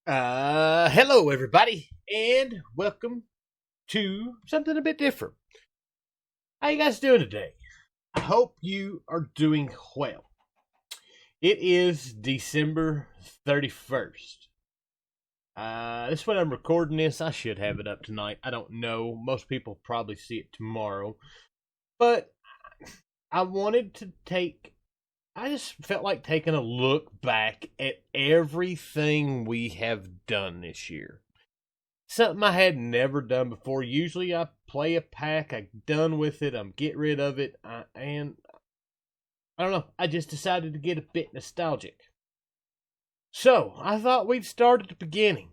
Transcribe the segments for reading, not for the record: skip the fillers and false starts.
Hello everybody, and welcome to something a bit different. How you guys doing today? I hope you are doing well. It is December 31st. This is when I'm recording this. I should have it up tonight. I don't know. Most people probably see it tomorrow. But I wanted to I just felt like taking a look back at everything we have done this year. Something I had never done before. Usually I play a pack, I'm done with it, I'm get rid of it, and I don't know. I just decided to get a bit nostalgic. So I thought we'd start at the beginning,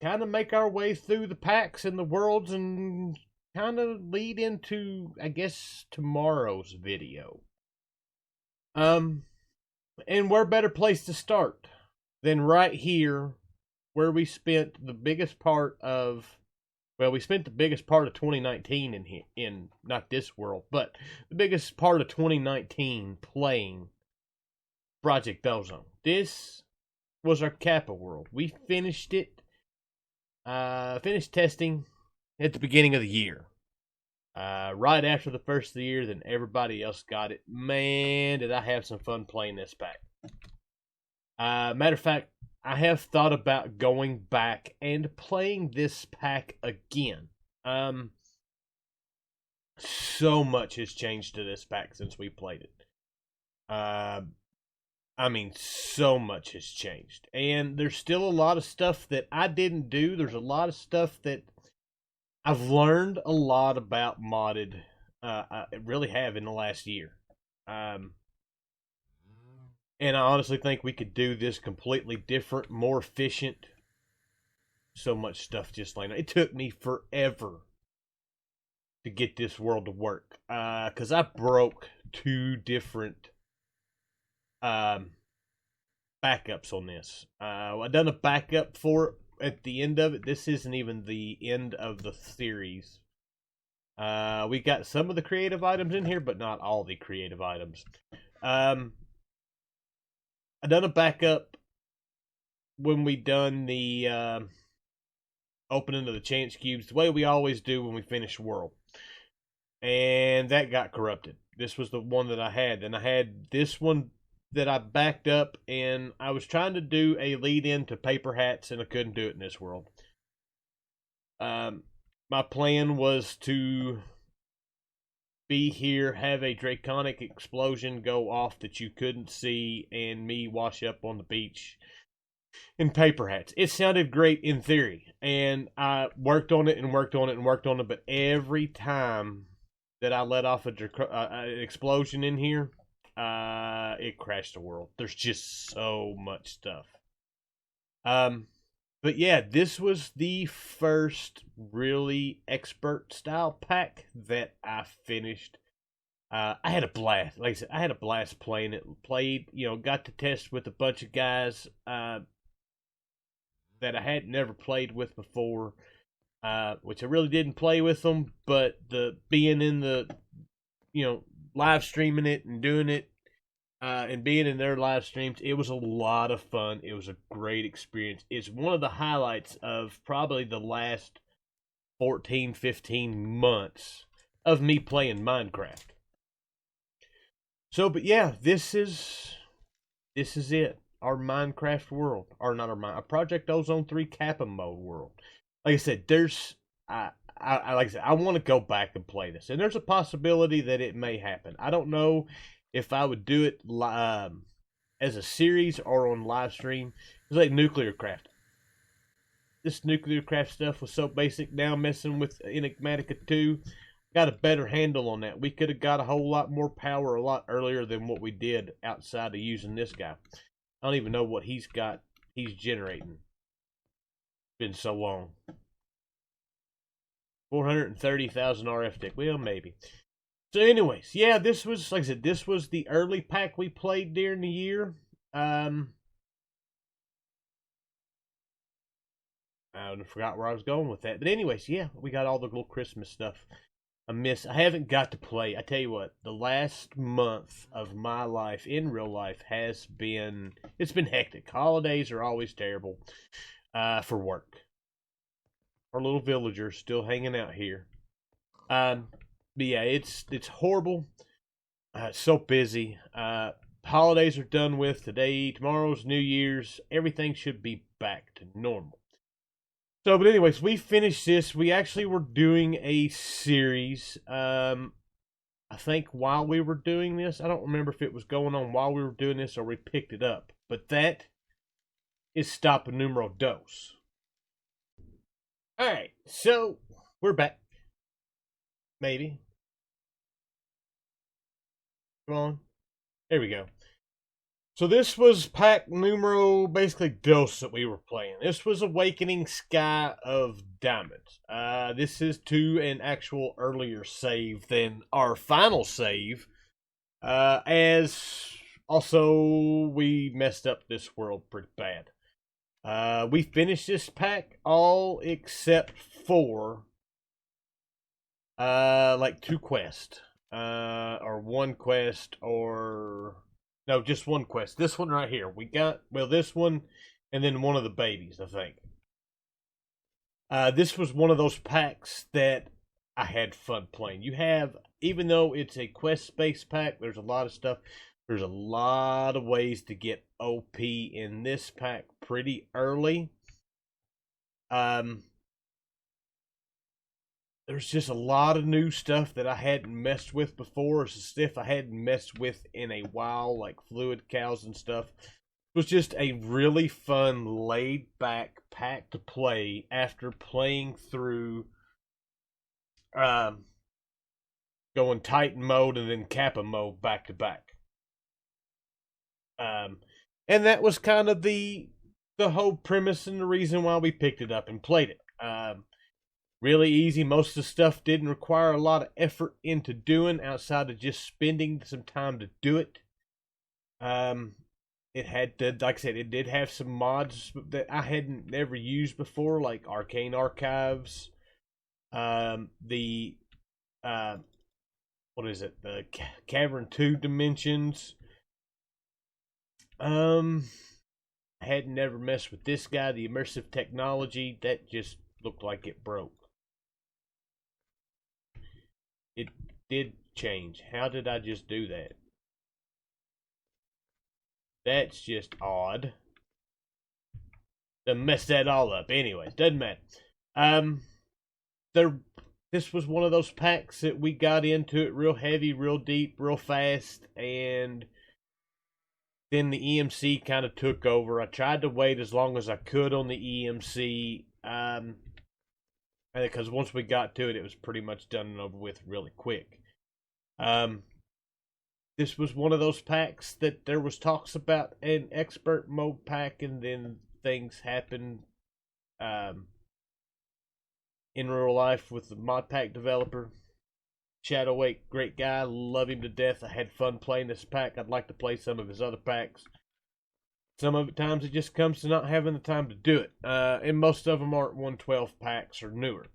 kind of make our way through the packs and the worlds, and kind of lead into, I guess, tomorrow's video. Um, and where better place to start than right here, where we spent the biggest part of we spent the biggest part of 2019 in not this world, but the biggest part of 2019 playing Project Ozone. This was our Kappa world. We finished it, finished testing at the beginning of the year. Right after the first of the year, then everybody else got it. Man, did I have some fun playing this pack. Matter of fact, I have thought about going back and playing this pack again. So much has changed to this pack since we played it. So much has changed. And there's still a lot of stuff that I didn't do. There's a lot of stuff that I've learned a lot about modded. I really have in the last year. And I honestly think we could do this completely different, more efficient. So much stuff just like that. It took me forever to get this world to work. Because I broke two different backups on this. I done a backup for it at the end of it. This isn't even the end of the series. We got some of the creative items in here, but not all the creative items. I done a backup when we done the opening of the chance cubes, the way we always do when we finish world, and that got corrupted. This was the one that I had. Then I had this one that I backed up, and I was trying to do a lead in to paper hats, and I couldn't do it in this world. My plan was to be here, have a draconic explosion go off that you couldn't see, and me wash up on the beach in paper hats. It sounded great in theory, and I worked on it and worked on it and worked on it, but every time that I let off an explosion in here, it crashed the world. There's just so much stuff. But yeah, this was the first really expert style pack that I finished. I had a blast. Like I said, I had a blast playing it. Got to test with a bunch of guys that I had never played with before, which I really didn't play with them. But the being in the, live streaming it and doing it, and being in their live streams, it was a lot of fun. It was a great experience. It's one of the highlights of probably the last 14, 15 months of me playing Minecraft. So, but yeah, this is it. Our Minecraft world, or not our Project Ozone 3 Kappa mode world. Like I said, I want to go back and play this, and there's a possibility that it may happen. I don't know if I would do it as a series or on live stream. It's like Nuclear Craft. This Nuclear Craft stuff was so basic. Now messing with Enigmatica 2, got a better handle on that. We could have got a whole lot more power a lot earlier than what we did outside of using this guy. I don't even know what he's generating. It's been so long. 430,000 RF tick. Well, maybe. So, anyways, yeah, this was, like I said, this was the early pack we played during the year. I forgot where I was going with that. But anyways, yeah, we got all the little Christmas stuff. I haven't got to play. I tell you what, the last month of my life in real life it's been hectic. Holidays are always terrible. for work. Our little villager still hanging out here. But yeah, it's horrible. So busy. Holidays are done with today. Tomorrow's New Year's. Everything should be back to normal. So, but anyways, we finished this. We actually were doing a series. I think while we were doing this, I don't remember if it was going on while we were doing this or we picked it up. But that is Stop Numero Dos. Alright, so we're back. Maybe. Come on. There we go. So this was pack numero, basically dos that we were playing. This was Awakening Sky of Diamonds. This is to an actual earlier save than our final save. As also we messed up this world pretty bad. We finished this pack all except for like 2 quests. Or 1 quest, or no, just 1 quest. This one right here. We got, well, this one and then one of the babies, I think. This was one of those packs that I had fun playing. You have, even though it's a quest-based pack, there's a lot of stuff. There's a lot of ways to get OP in this pack pretty early. There's just a lot of new stuff that I hadn't messed with before. Some stuff I hadn't messed with in a while, like fluid cows and stuff. It was just a really fun, laid-back pack to play after playing through going Titan mode and then Kappa mode back to back. And that was kind of the whole premise and the reason why we picked it up and played it. Really easy. Most of the stuff didn't require a lot of effort into doing outside of just spending some time to do it. It had, like I said, it did have some mods that I hadn't never used before, like Arcane Archives. The what is it? The Cavern 2 Dimensions. I had never messed with this guy, the immersive technology. That just looked like it broke. It did change. How did I just do that? That's just odd. Done messed that all up. Anyways, doesn't matter. This was one of those packs that we got into it real heavy, real deep, real fast, and then the EMC kind of took over. I tried to wait as long as I could on the EMC. Because once we got to it, it was pretty much done and over with really quick. This was one of those packs that there was talks about an expert mode pack, and then things happened in real life with the mod pack developer. Shadowwake, great guy, love him to death. I had fun playing this pack. I'd like to play some of his other packs. Some of the times it just comes to not having the time to do it. And most of them aren't 112 packs or newer.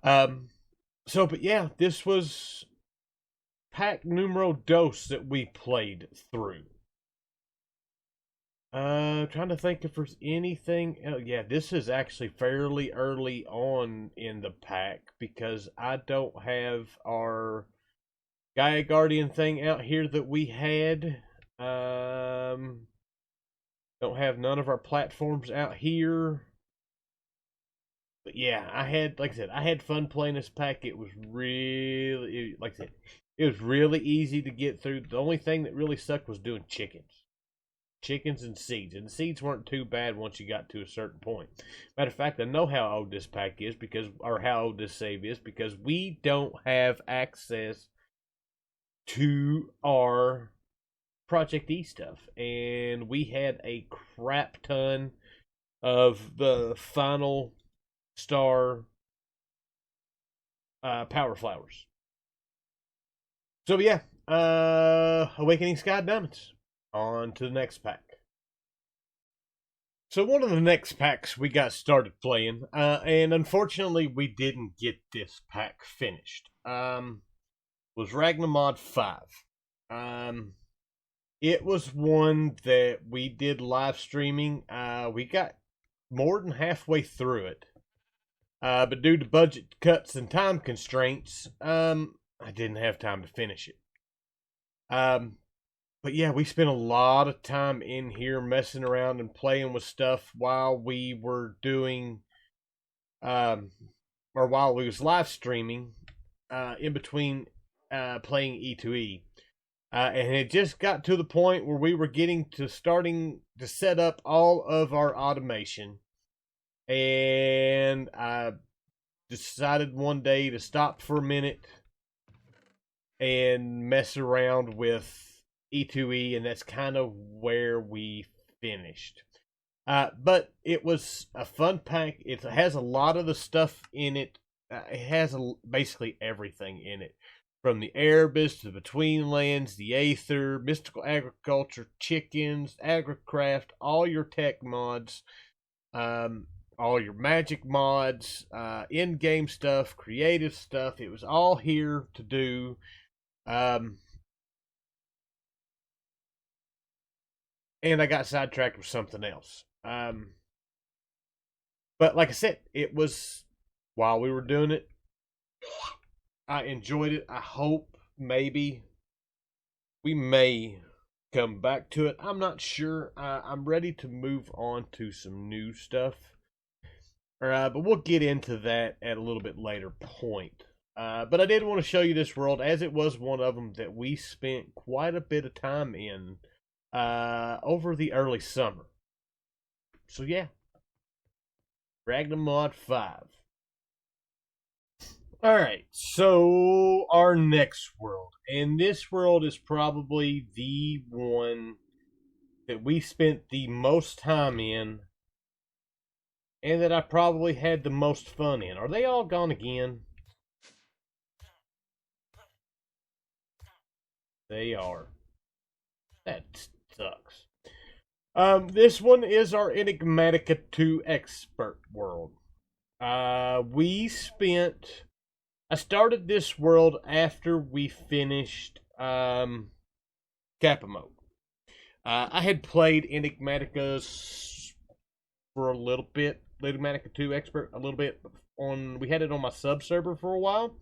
But yeah, this was pack numero dos that we played through. Trying to think if there's anything. Oh, yeah, this is actually fairly early on in the pack because I don't have our Gaia Guardian thing out here that we had. Don't have none of our platforms out here. But yeah, I had, like I said, I had fun playing this pack. It was really, like I said, it was really easy to get through. The only thing that really sucked was doing chickens. Chickens and seeds. And the seeds weren't too bad once you got to a certain point. Matter of fact, I know how old this pack is because, or how old this save is, because we don't have access to our Project E stuff. And we had a crap ton of the final star power flowers. So yeah, Awakening Sky Diamonds. On to the next pack. So one of the next packs we got started playing, and unfortunately we didn't get this pack finished, was Ragnamod 5. It was one that we did live streaming. We got more than halfway through it. But due to budget cuts and time constraints, I didn't have time to finish it. But yeah, we spent a lot of time in here messing around and playing with stuff while we were doing, or while we was live streaming, in between playing E2E. And it just got to the point where we were getting to starting to set up all of our automation. And I decided one day to stop for a minute and mess around with E2E, and that's kind of where we finished. But it was a fun pack. It has a lot of the stuff in it. It has basically everything in it. From the Erebus to the Between Lands, the Aether, Mystical Agriculture, Chickens, Agricraft, all your tech mods, all your magic mods, in-game stuff, creative stuff. It was all here to do. And I got sidetracked with something else. But like I said, it was while we were doing it, I enjoyed it. I hope maybe we may come back to it. I'm not sure. I'm ready to move on to some new stuff. But we'll get into that at a little bit later point. But I did want to show you this world, as it was one of them that we spent quite a bit of time in over the early summer. So yeah, Ragnar Mod 5. Alright, so our next world. And this world is probably the one that we spent the most time in, and that I probably had the most fun in. Are they all gone again? They are. That sucks. This one is our Enigmatica 2 Expert world. I started this world after we finished Kappa mode. I had played Enigmatica for a little bit, Enigmatica 2 Expert a little bit we had it on my sub server for a while.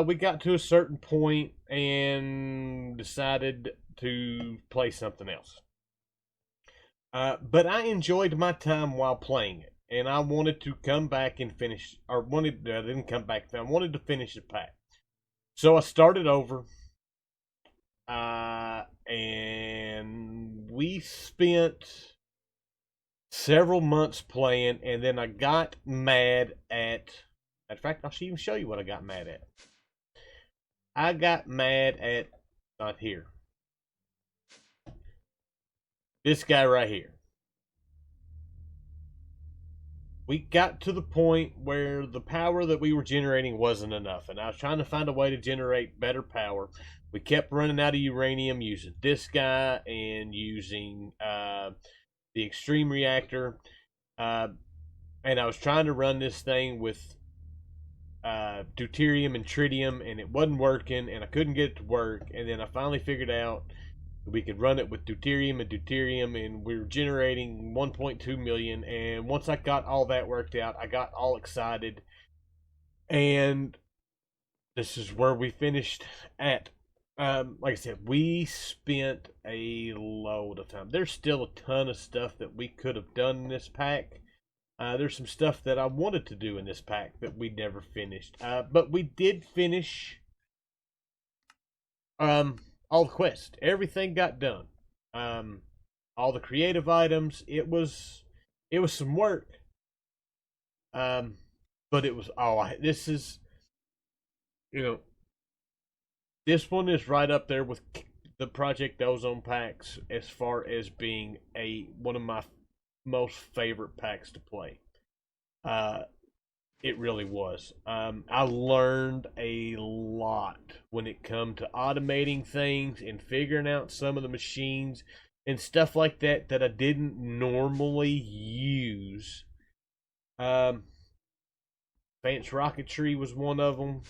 We got to a certain point and decided to play something else. But I enjoyed my time while playing it, and I wanted to come back and finish, I didn't come back, I wanted to finish the pack. So I started over, and we spent several months playing, and then I got mad at, in fact, I'll even show you what I got mad at. I got mad at, not here, this guy right here. We got to the point where the power that we were generating wasn't enough, and I was trying to find a way to generate better power. We kept running out of uranium using this guy and using the extreme reactor, and I was trying to run this thing with deuterium and tritium, and it wasn't working, and I couldn't get it to work. And then I finally figured out we could run it with deuterium, and we were generating 1.2 million. And once I got all that worked out, I got all excited, and this is where we finished at. Like I said, we spent a load of time. There's still a ton of stuff that we could have done in this pack. There's some stuff that I wanted to do in this pack that we never finished. But we did finish all the quests. Everything got done. All the creative items. It was some work. But it was this is, this one is right up there with the Project Ozone packs as far as being one of my most favorite packs to play. It really was. I learned a lot when it come to automating things and figuring out some of the machines and stuff like that I didn't normally use. Advanced Rocketry was one of them.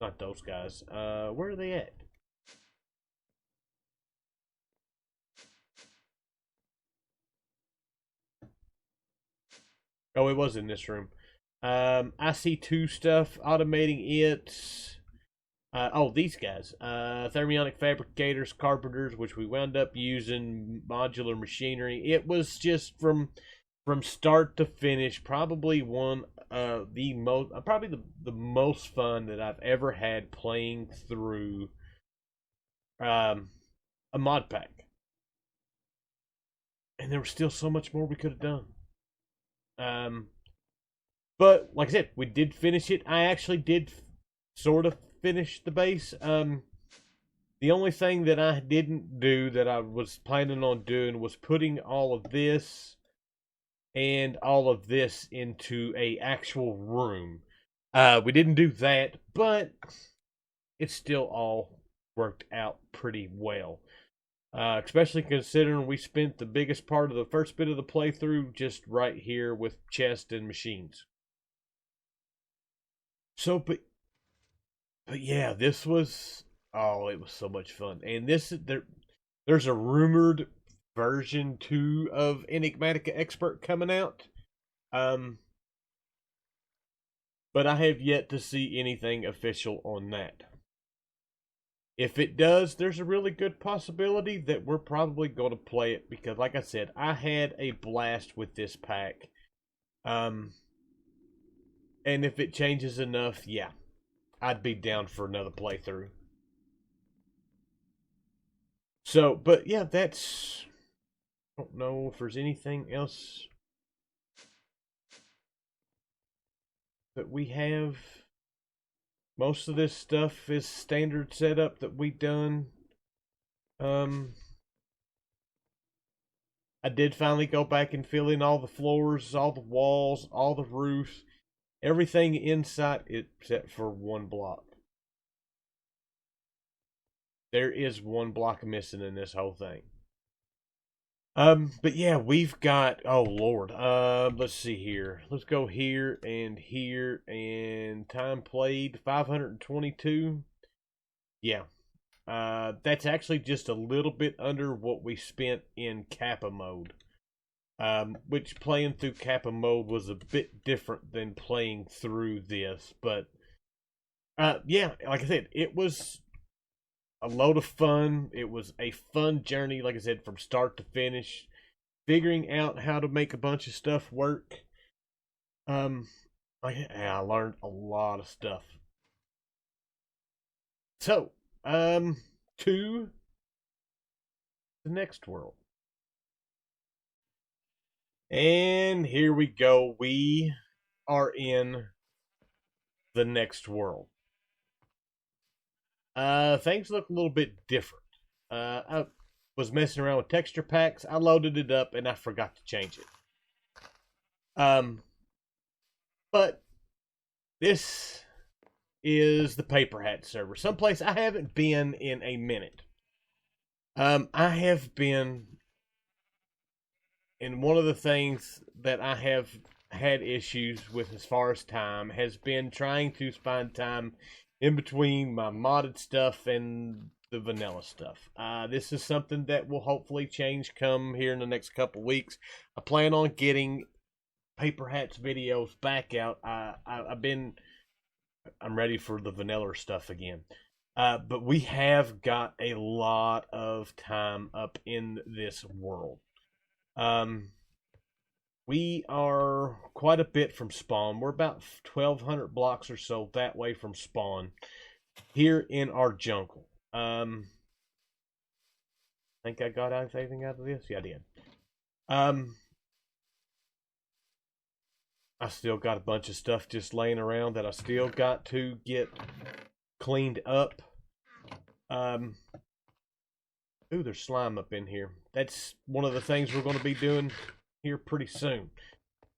Not those guys. Where are they at? Oh, it was in this room. IC2 stuff, automating it. Oh, these guys. Thermionic fabricators, carpenters, which we wound up using modular machinery. It was just from start to finish, probably one the most, probably the most fun that I've ever had playing through a mod pack. And there was still so much more we could have done. But like I said, we did finish it. I actually did sort of finish the base. The only thing that I didn't do that I was planning on doing was putting all of this and all of this into a actual room. We didn't do that, but it still all worked out pretty well. Especially considering we spent the biggest part of the first bit of the playthrough just right here with chests and machines. So, but yeah, this was, oh, it was so much fun. And there's a rumored version 2 of Enigmatica Expert coming out. But I have yet to see anything official on that. If it does, there's a really good possibility that we're probably going to play it because, like I said, I had a blast with this pack. And if it changes enough, yeah, I'd be down for another playthrough. So, but yeah, that's... I don't know if there's anything else that we have. Most of this stuff is standard setup that we done. I did finally go back and fill in all the floors, all the walls, all the roofs, everything inside except for one block. There is one block missing in this whole thing. But yeah, we've got, oh Lord, let's see here. Let's go here, and time played 522. Yeah. That's actually just a little bit under what we spent in Kappa mode. Which playing through Kappa mode was a bit different than playing through this, but yeah, like I said, it was a load of fun. It was a fun journey, like I said, from start to finish, figuring out how to make a bunch of stuff work. I learned a lot of stuff. So, to the next world. And here we go. We are in the next world. Things look a little bit different. I was messing around with texture packs. I loaded it up and I forgot to change it. But this is the Paper Hat server. Someplace I haven't been in a minute. I have been, and one of the things that I have had issues with as far as time has been trying to find time in between my modded stuff and the vanilla stuff. This is something that will hopefully change come here in the next couple weeks. I plan on getting Paper Hats videos back out. I'm ready for the vanilla stuff again. But we have got a lot of time up in this world. We are quite a bit from spawn. We're about 1,200 blocks or so that way from spawn here in our jungle. Think I got anything out of this? Yeah, I did. I still got a bunch of stuff just laying around that I still got to get cleaned up. Ooh, there's slime up in here. That's one of the things we're going to be doing here pretty soon.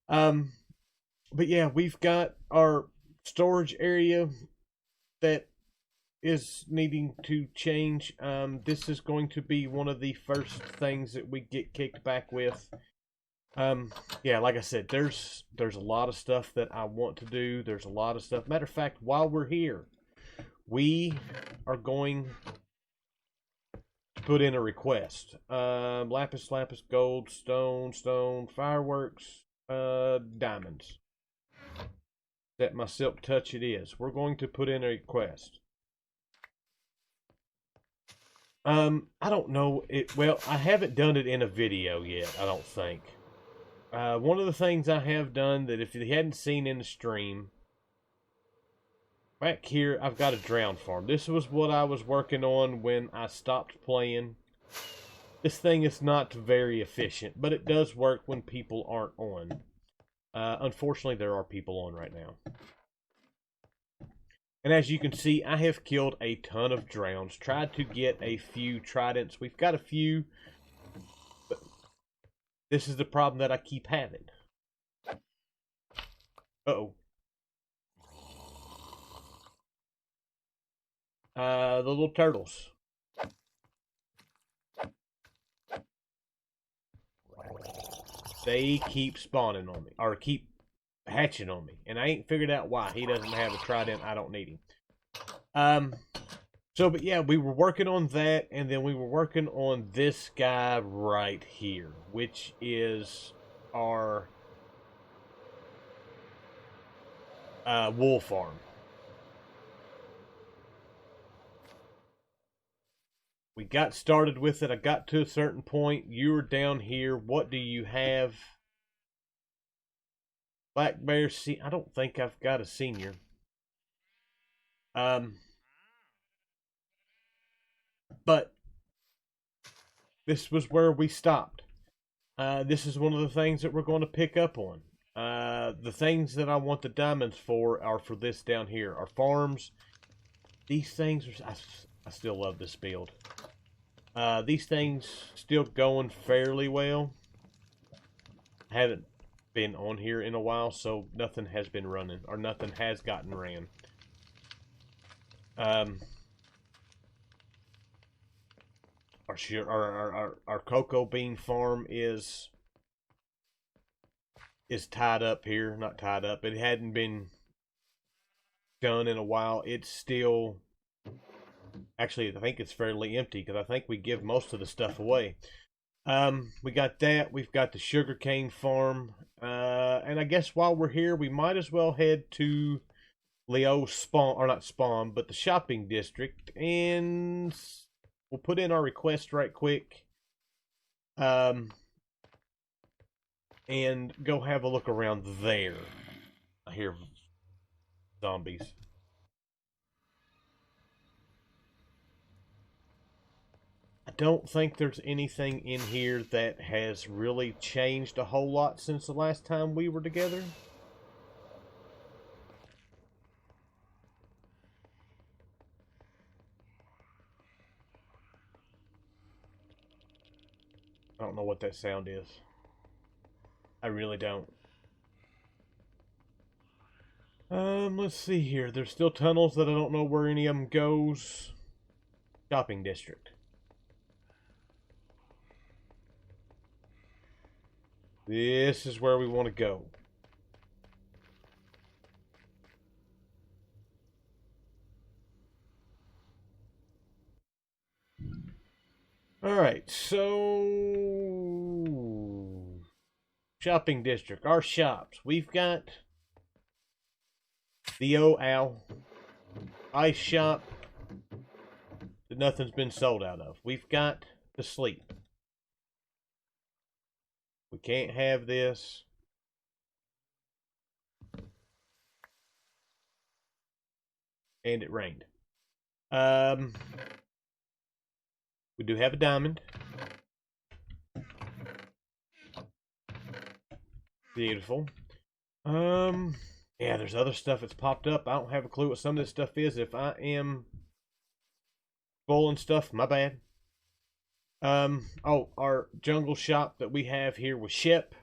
But yeah, we've got our storage area that is needing to change. This is going to be one of the first things that we get kicked back with. Yeah, like I said, there's a lot of stuff that I want to do. There's a lot of stuff. Matter of fact, while we're here, we are going to put in a request. Lapis, gold, stone, fireworks, diamonds. Set my silk touch it is. We're going to put in a request. I don't know it. Well, I haven't done it in a video yet, I don't think. One of the things I have done that if you hadn't seen in the stream, back here I've got a drown farm. This was what I was working on when I stopped playing. This thing is not very efficient, but it does work when people aren't on. Unfortunately, there are people on right now. And as you can see, I have killed a ton of drowns. Tried to get a few tridents. We've got a few, but this is the problem that I keep having. Uh-oh. The little turtles. They keep spawning on me, or keep hatching on me, and I ain't figured out why. He doesn't have a trident. I don't need him. But yeah, we were working on that, and then we were working on this guy right here, which is our wool farm. We got started with it. I got to a certain point. You were down here. What do you have? Black Bear, see, I don't think I've got a senior. But this was where we stopped. This is one of the things that we're going to pick up on. The things that I want the diamonds for are for this down here. Our farms. These things, I still love this build. These things still going fairly well. I haven't been on here in a while, so nothing has been running, or nothing has gotten ran. Our cocoa bean farm is tied up here. Not tied up. It hadn't been done in a while. It's still... Actually, I think it's fairly empty because I think we give most of the stuff away. We got that. We've got the sugarcane farm. And I guess while we're here, we might as well head to Leo's spawn, or not spawn, but the shopping district. And we'll put in our request right quick. And go have a look around there. I hear zombies. I don't think there's anything in here that has really changed a whole lot since the last time we were together. I don't know what that sound is. I really don't. Let's see here. There's still tunnels that I don't know where any of them goes. Shopping district. This is where we want to go. Alright, so... Shopping district. Our shops. We've got the Owl Ice Shop that nothing's been sold out of. We've got the Sleep. We can't have this. And it rained. We do have a diamond. Beautiful. Yeah, there's other stuff that's popped up. I don't have a clue what some of this stuff is. If I am spoiling stuff, my bad. Oh, our jungle shop that we have here with Shep.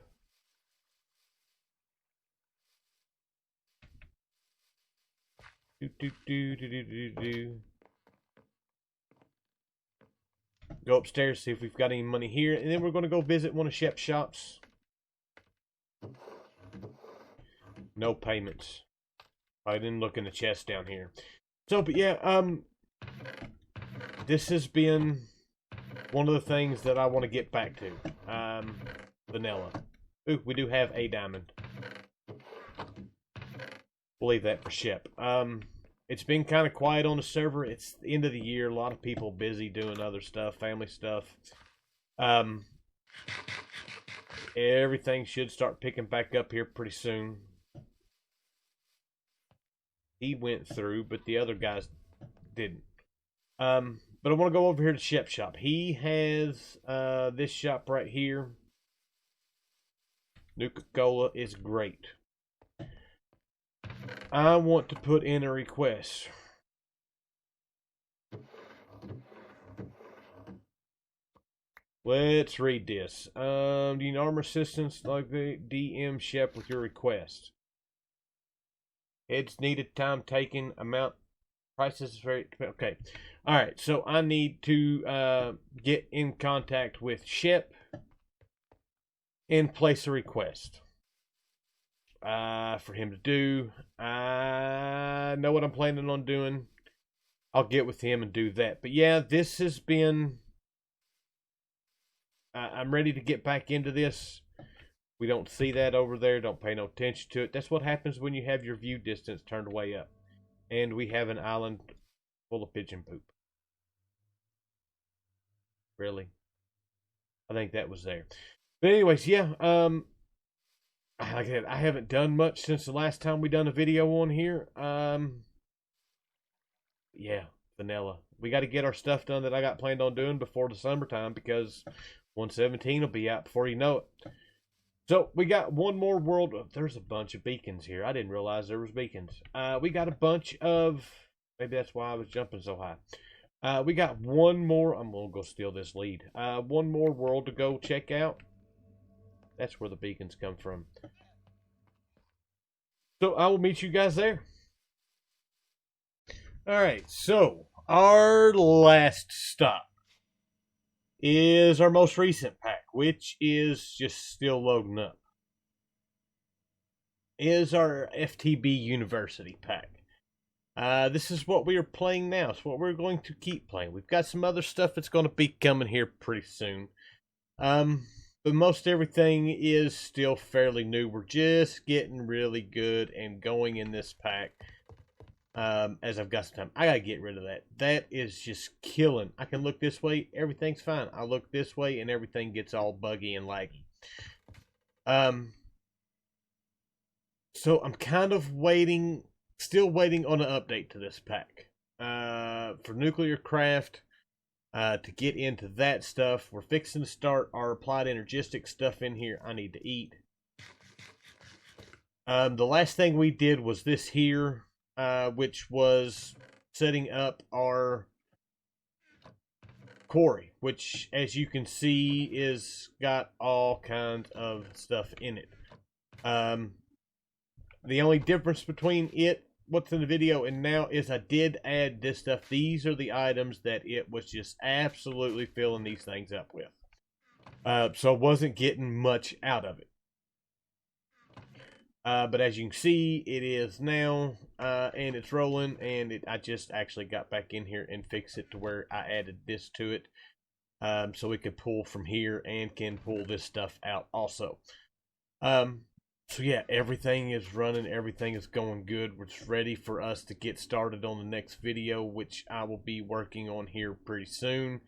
Go upstairs, see if we've got any money here, and then we're going to go visit one of Shep's shops. No payments. I didn't look in the chest down here. So, but yeah, this has been one of the things that I want to get back to. Vanilla. Ooh, we do have a diamond. We'll leave that for Shep. It's been kind of quiet on the server. It's the end of the year. A lot of people busy doing other stuff, family stuff. Everything should start picking back up here pretty soon. He went through, but the other guys didn't. But I want to go over here to Shep's shop. He has this shop right here. Nuka-Cola is great. I want to put in a request. Let's read this. Do you need armor assistance like the DM Shep with your request? It's needed, time taken, amount, prices is very okay. All right, so I need to get in contact with Shep and place a request for him to do. I know what I'm planning on doing. I'll get with him and do that. But yeah, this has been. I'm ready to get back into this. We don't see that over there. Don't pay no attention to it. That's what happens when you have your view distance turned way up. And we have an island full of pigeon poop. Really? I think that was there. But anyways, yeah. Like I said, I haven't done much since the last time we done a video on here. Yeah, vanilla. We got to get our stuff done that I got planned on doing before the summertime because 117 will be out before you know it. So we got one more world. There's a bunch of beacons here. I didn't realize there was beacons. We got a bunch of. Maybe that's why I was jumping so high. We got one more. I'm gonna go steal this lead. One more world to go check out. That's where the beacons come from. So I will meet you guys there. All right. So our last stop is our most recent pack, which is just still loading up. Is our FTB University pack. This is what we are playing now. It's what we're going to keep playing. We've got some other stuff that's going to be coming here pretty soon. But most everything is still fairly new. We're just getting really good and going in this pack. As I've got some time. I gotta get rid of that. That is just killing. I can look this way, everything's fine. I look this way and everything gets all buggy and laggy. So I'm kind of waiting, still waiting on an update to this pack. For Nuclear Craft, to get into that stuff. We're fixing to start our applied energistic stuff in here. I need to eat. The last thing we did was this here. Which was setting up our quarry, which, as you can see, is got all kinds of stuff in it. The only difference between it, what's in the video, and now is I did add this stuff. These are the items that it was just absolutely filling these things up with. So I wasn't getting much out of it. But as you can see, it is now, and it's rolling, and I just actually got back in here and fixed it to where I added this to it, so we could pull from here and can pull this stuff out also. So yeah, everything is running, everything is going good. It's ready for us to get started on the next video, which I will be working on here pretty soon.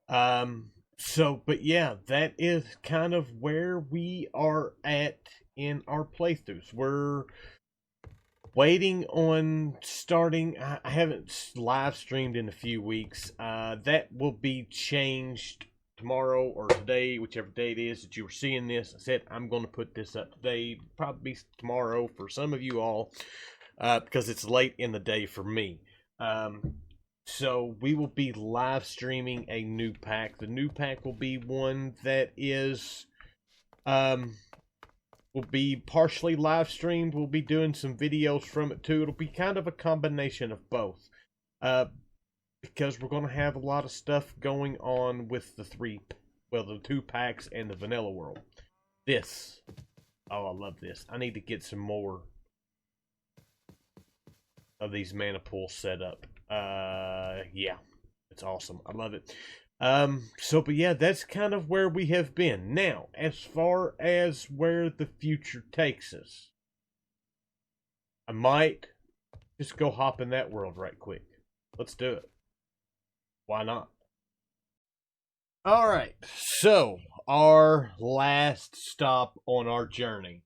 But yeah, that is kind of where we are at in our playthroughs. We're waiting on starting. I haven't live streamed in a few weeks. That will be changed tomorrow or today, whichever day it is that you were seeing this. I said I'm going to put this up today, probably tomorrow for some of you all, because it's late in the day for me. So we will be live streaming a new pack. The new pack will be one that is will be partially live streamed. We'll be doing some videos from it too. It'll be kind of a combination of both. Because we're going to have a lot of stuff going on with the the 2 packs and the vanilla world. This. Oh, I love this. I need to get some more of these mana pools set up. Yeah. It's awesome. I love it. But yeah, that's kind of where we have been. Now, as far as where the future takes us, I might just go hop in that world right quick. Let's do it. Why not? All right. So, our last stop on our journey.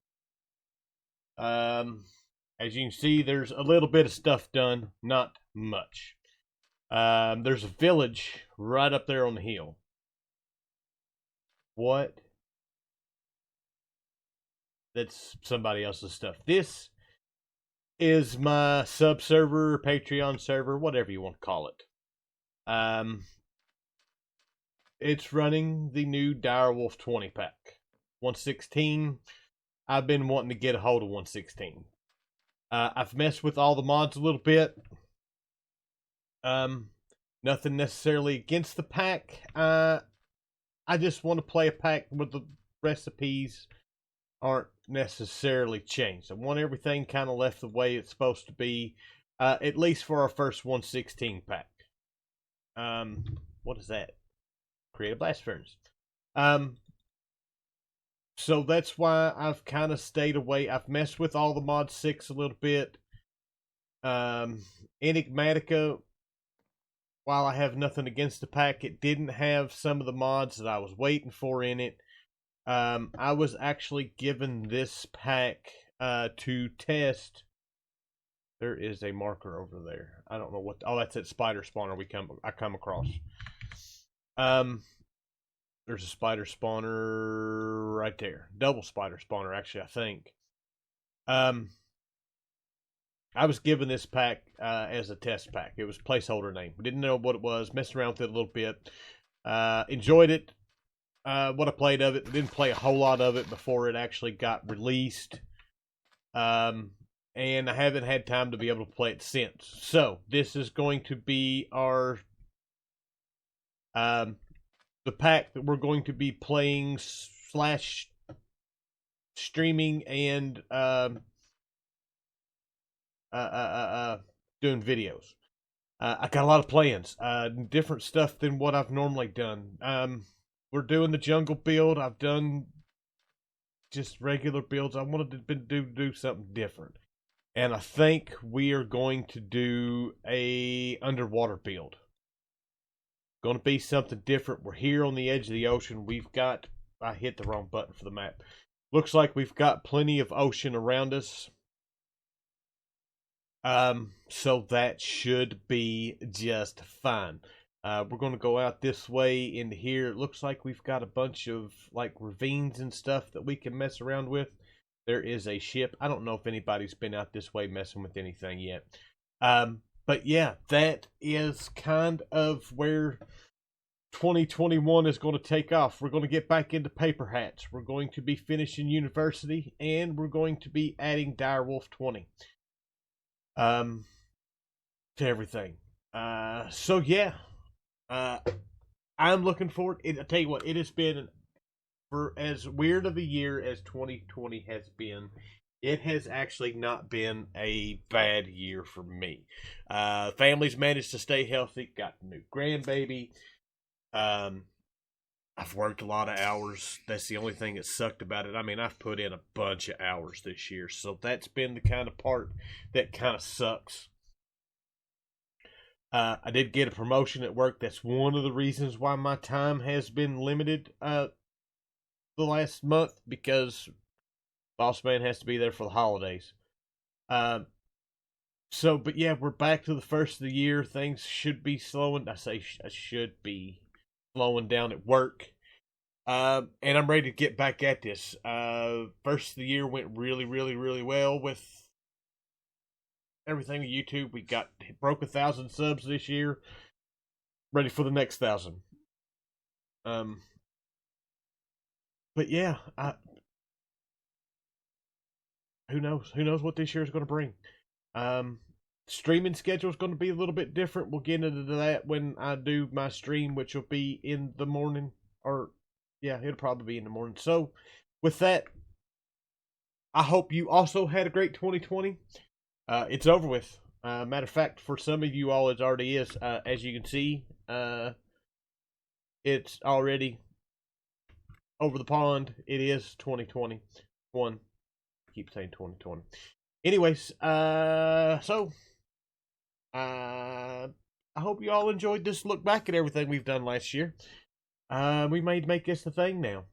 As you can see, there's a little bit of stuff done, not much. There's a village right up there on the hill. What? That's somebody else's stuff. This is my sub server, Patreon server, whatever you want to call it. It's running the new Direwolf 20 pack. 116. I've been wanting to get a hold of 116. I've messed with all the mods a little bit. Nothing necessarily against the pack. I just want to play a pack where the recipes aren't necessarily changed. I want everything kind of left the way it's supposed to be, at least for our first 116 pack. What is that? Create a blast furnace. So that's why I've kind of stayed away. I've messed with all the mod 6 a little bit. Enigmatica, while I have nothing against the pack, it didn't have some of the mods that I was waiting for in it. I was actually given this pack to test. There is a marker over there. I don't know what. Oh, that's that spider spawner I come across. There's a spider spawner right there. Double spider spawner, actually, I think. I was given this pack as a test pack. It was placeholder name. Didn't know what it was. Messed around with it a little bit. Enjoyed it. What I played of it. Didn't play a whole lot of it before it actually got released. And I haven't had time to be able to play it since. So, this is going to be our... the pack that we're going to be playing / streaming and doing videos. I got a lot of plans, different stuff than what I've normally done. We're doing the jungle build. I've done just regular builds. I wanted to do something different, and I think we are going to do a underwater build. Going to be something different. We're here on the edge of the ocean. I hit the wrong button for the map. Looks like we've got plenty of ocean around us. So that should be just fine. We're going to go out this way into here. It looks like we've got a bunch of like ravines and stuff that we can mess around with. There is a ship. I don't know if anybody's been out this way messing with anything yet. But yeah, that is kind of where 2021 is going to take off. We're going to get back into paper hats. We're going to be finishing university, and we're going to be adding Direwolf 20 to everything. So yeah, I'm looking forward. I tell you what, it has been, for as weird of a year as 2020 has been, it has actually not been a bad year for me. Family's managed to stay healthy. Got a new grandbaby. I've worked a lot of hours. That's the only thing that sucked about it. I mean, I've put in a bunch of hours this year, so that's been the kind of part that kind of sucks. I did get a promotion at work. That's one of the reasons why my time has been limited the last month, because boss man has to be there for the holidays. But yeah, we're back to the first of the year. Things should be slowing. I should be slowing down at work. And I'm ready to get back at this. First of the year went really, really, really well with everything on YouTube. We broke 1,000 subs this year. Ready for the next 1,000. But yeah, who knows? Who knows what this year is going to bring? Streaming schedule is going to be a little bit different. We'll get into that when I do my stream, which will be in the morning, or yeah, it'll probably be in the morning. So with that, I hope you also had a great 2020. It's over with. Matter of fact, for some of you all, it already is. As you can see, it's already over the pond. It is 2021. Keep saying 2020. Anyways, I hope you all enjoyed this look back at everything we've done last year. We may make this the thing now.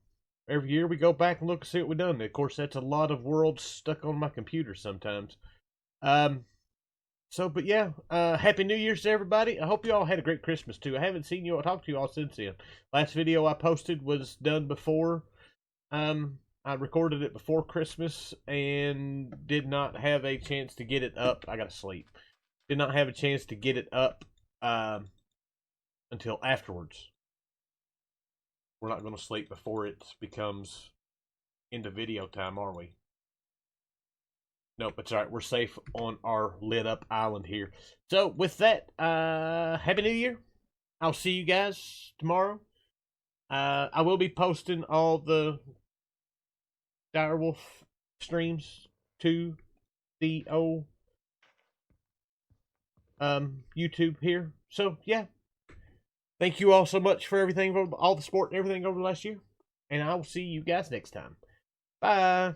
Every year we go back and look and see what we've done. Of course, that's a lot of worlds stuck on my computer sometimes. But yeah, Happy New Year's to everybody. I hope you all had a great Christmas too. I haven't seen you or talked to you all since then. Last video I posted was done before. I recorded it before Christmas and did not have a chance to get it up. I gotta sleep. Did not have a chance to get it up until afterwards. We're not going to sleep before it becomes into video time, are we? Nope, it's alright. We're safe on our lit up island here. So, with that, Happy New Year. I'll see you guys tomorrow. I will be posting all the Direwolf streams to the old YouTube here. So, yeah. Thank you all so much for everything, for all the support and everything over the last year. And I will see you guys next time. Bye.